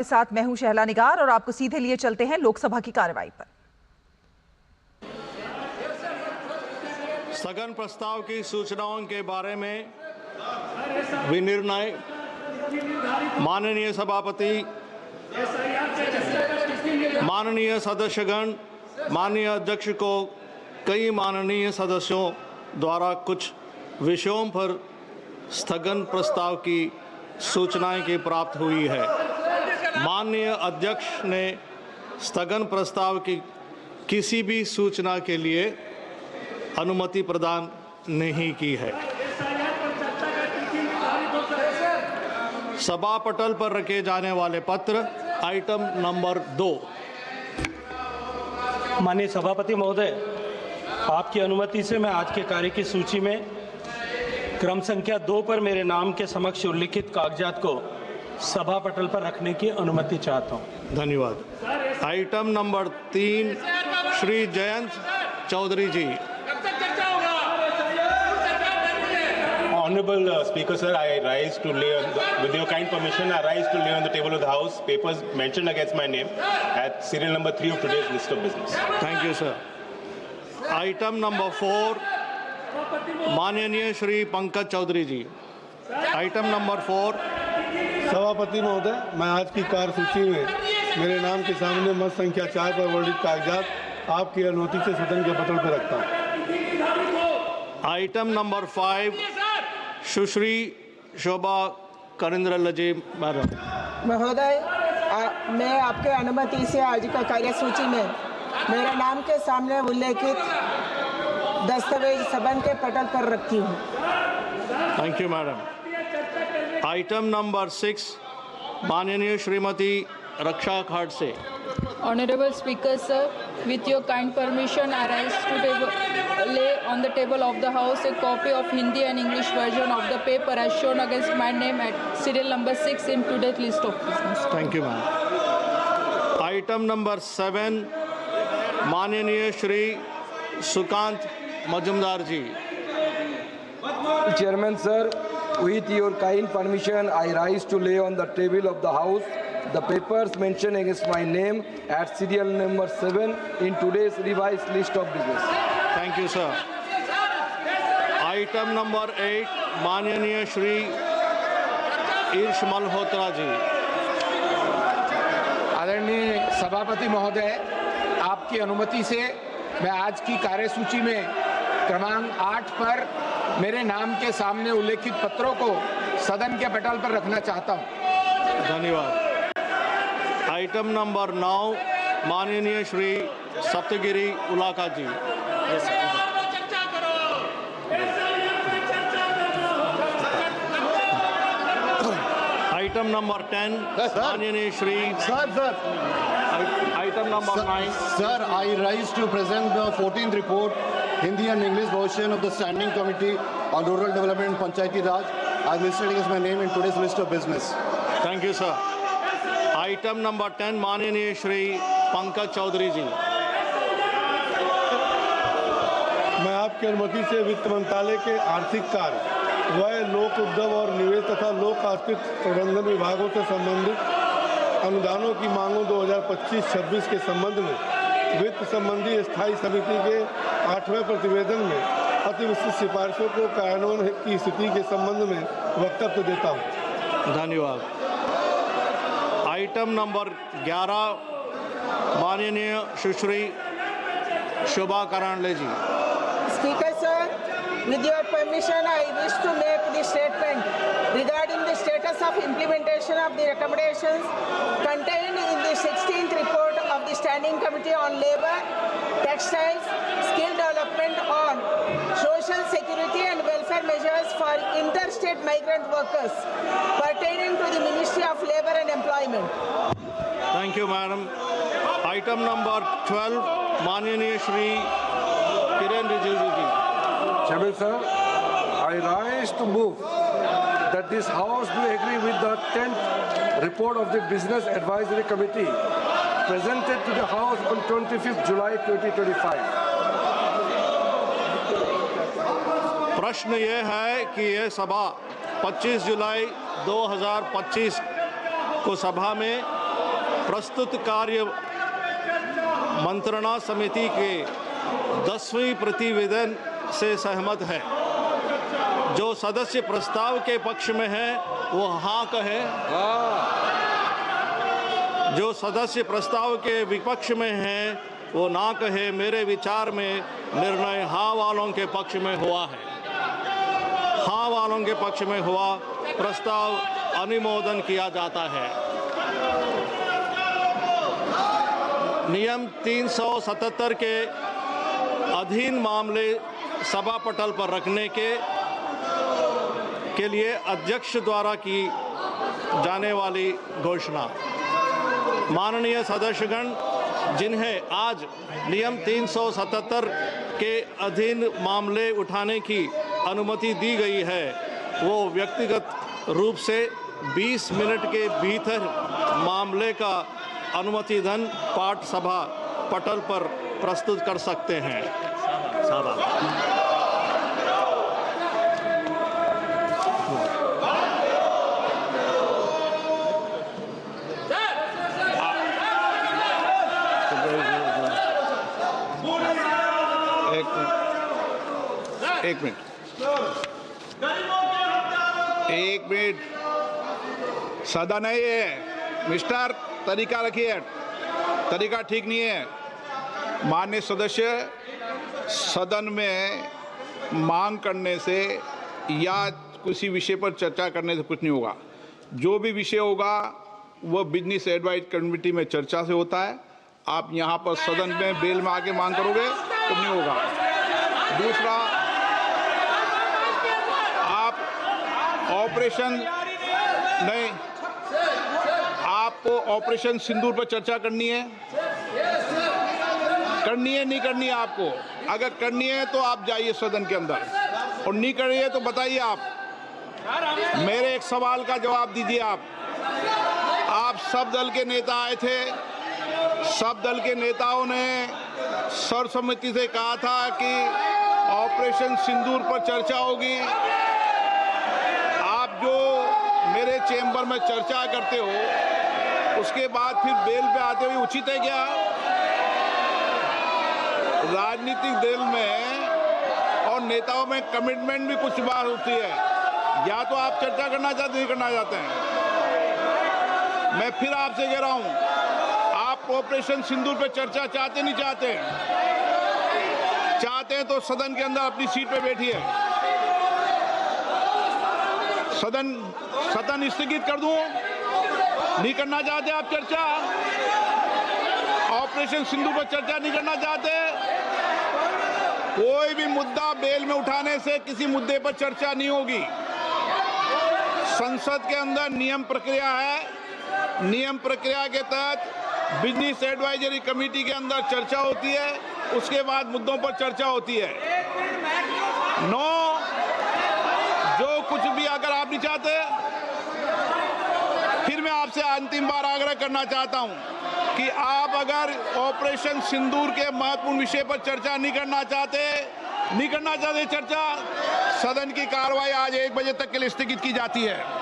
साथ मैं हूं शहला निगार और आपको सीधे लिए चलते हैं लोकसभा की कार्रवाई पर। स्थगन प्रस्ताव की सूचनाओं के बारे में विनिर्णय माननीय सभापति, माननीय सदस्यगण, माननीय अध्यक्ष को कई माननीय सदस्यों द्वारा कुछ विषयों पर स्थगन प्रस्ताव की सूचनाएं की प्राप्त हुई है। माननीय अध्यक्ष ने स्थगन प्रस्ताव की किसी भी सूचना के लिए अनुमति प्रदान नहीं की है। सभा पटल पर रखे जाने वाले पत्र आइटम नंबर 2। माननीय सभापति महोदय, आपकी अनुमति से मैं आज के कार्य की सूची में क्रम संख्या 2 पर मेरे नाम के समक्ष उल्लिखित कागजात को सभा पटल पर रखने की अनुमति चाहता हूं। धन्यवाद। Item number 3 Shri Jayant Chaudhary ji. Honorable Speaker, sir, I rise to lay, with your kind permission, I rise to lay on the table of the House papers mentioned against my name at serial number 3 of today's list of business. Thank you, sir. Item number 4 माननीय Shri Pankaj Chaudhary ji. Item number 4। सभापति महोदय, मैं आज की कार्यसूची में मेरे नाम के सामने मत संख्या 4 पर वर्णित कागजात आपकी अनुमति से सदन के पटल पर रखता हूँ। आइटम नंबर 5 सुश्री शोभा करेंद्र मैडम। महोदय, मैं आपके अनुमति से आज का कार्यसूची में मेरे नाम के सामने उल्लेखित दस्तावेज सदन के पटल पर रखती हूँ। Thank you madam. Item number 6 माननीय श्रीमती रक्षा खाड़से। Honorable Speaker, sir, with your kind permission, I rise to lay on the table of the House a copy of Hindi and English version of the paper as shown against my name at serial number 6 in today's list of business. Thank you, ma'am. Item number 7 माननीय श्री सुकांत मजुमदार जी। Chairman, sir, with your kind permission, I rise to lay on the table of the House the papers mentioned against my name at serial number 7 in today's revised list of business. Thank you, sir. Item number 8 माननीय श्री ईर्ष मल्होत्रा जी। आदरणीय सभापति महोदय, आपकी अनुमति से मैं आज की कार्यसूची में क्रमांक 8 पर मेरे नाम के सामने उल्लेखित पत्रों को सदन के पटल पर रखना चाहता हूं। धन्यवाद। आइटम नंबर 9 माननीय श्री सप्तगिरी उलाका जी। आइटम नंबर 10 माननीय Shri item number 9। Sir, I rise to present the 14th report, Hindi and English version of the Standing Committee on Rural Development and Panchayati Raj as listed against my name in today's list of business. Thank you, sir. Item number 10 माननीय श्री पंकज चौधरी जी। मैं आपकी अनुमति से वित्त मंत्रालय के आर्थिक कार्य, व्यय, लोक उद्योग और निवेश तथा लोक आर्थिक प्रबंधन विभागों से संबंधित अनुदानों की मांगों 2025-26 के संबंध में वित्त संबंधी स्थायी समिति के 8वें प्रतिवेदन में अति विस्तृत सिफारिशों को कार्यान्वयन की स्थिति के संबंध में वक्तव्य देता हूँ। धन्यवाद। आइटम नंबर 11 माननीय सुश्री शोभा करांडले जी। Speaker, sir, with your permission, I wish to make the statement regarding the status of implementation of the recommendations contained in the 16th report of the Standing Committee on Labour, Textiles, Skill Development on Social Security and Welfare Measures for Interstate Migrant Workers pertaining to the Ministry of Labour and Employment. Thank you, madam. Item number 12 माननीय श्री किरण रिजिजू जी। Chairman, sir, I rise to move that this House do agree with the 10th report of the Business Advisory Committee presented to the House on 25th July 2025. प्रश्न ये है कि यह सभा 25 जुलाई 2025 को सभा में प्रस्तुत कार्य मंत्रणा समिति के 10वें प्रतिवेदन से सहमत है। जो सदस्य प्रस्ताव के पक्ष में है वो हाँ कहे। जो सदस्य प्रस्ताव के विपक्ष में है वो ना कहे। मेरे विचार में निर्णय हाँ वालों के पक्ष में हुआ है। हाँ वालों के पक्ष में हुआ प्रस्ताव अनुमोदन किया जाता है। नियम 377 के अधीन मामले सभा पटल पर रखने के लिए अध्यक्ष द्वारा की जाने वाली घोषणा। माननीय सदस्यगण, जिन्हें आज नियम 377 के अधीन मामले उठाने की अनुमति दी गई है, वो व्यक्तिगत रूप से 20 मिनट के भीतर मामले का अनुमतिधन पाठ सभा पटल पर प्रस्तुत कर सकते हैं। एक मिनट सदन है ये मिस्टर, तरीका रखिए, तरीका ठीक नहीं है। माननीय सदस्य, सदन में मांग करने से या किसी विषय पर चर्चा करने से कुछ नहीं होगा। जो भी विषय होगा वो बिजनेस एडवाइज कमेटी में चर्चा से होता है। आप यहाँ पर सदन में बेल में आके मांग करोगे तो नहीं होगा। दूसरा, आप ऑपरेशन नहीं, आपको ऑपरेशन सिंदूर पर चर्चा करनी है नहीं करनी है आपको? अगर करनी है तो आप जाइए सदन के अंदर, और नहीं करनी है तो बताइए। आप मेरे एक सवाल का जवाब दीजिए। आप सब दल के नेता आए थे, सब दल के नेताओं ने सर्वसम्मति से कहा था कि ऑपरेशन सिंदूर पर चर्चा होगी। आप जो मेरे चेंबर में चर्चा करते हो उसके बाद फिर बेल पे आते हुए उचित है क्या? राजनीतिक दल में और नेताओं में कमिटमेंट भी कुछ बात होती है। या तो आप चर्चा करना चाहते नहीं करना चाहते हैं। मैं फिर आपसे कह रहा हूं, आप ऑपरेशन सिंदूर पे चर्चा चाहते नहीं चाहते? चाहते हैं तो सदन के अंदर अपनी सीट पे बैठिए। सदन स्थगित कर दूं? नहीं करना चाहते आप चर्चा? ऑपरेशन सिंदूर पर चर्चा नहीं करना चाहते? कोई भी मुद्दा बेल में उठाने से किसी मुद्दे पर चर्चा नहीं होगी। संसद के अंदर नियम प्रक्रिया है। नियम प्रक्रिया के तहत बिजनेस एडवाइजरी कमेटी के अंदर चर्चा होती है, उसके बाद मुद्दों पर चर्चा होती है। जो कुछ भी अगर आप नहीं चाहते, फिर मैं आपसे अंतिम बार आग्रह करना चाहता हूं कि आप अगर ऑपरेशन सिंदूर के महत्वपूर्ण विषय पर चर्चा नहीं करना चाहते चर्चा, सदन की कार्रवाई आज 1 बजे तक के लिए स्थगित की जाती है।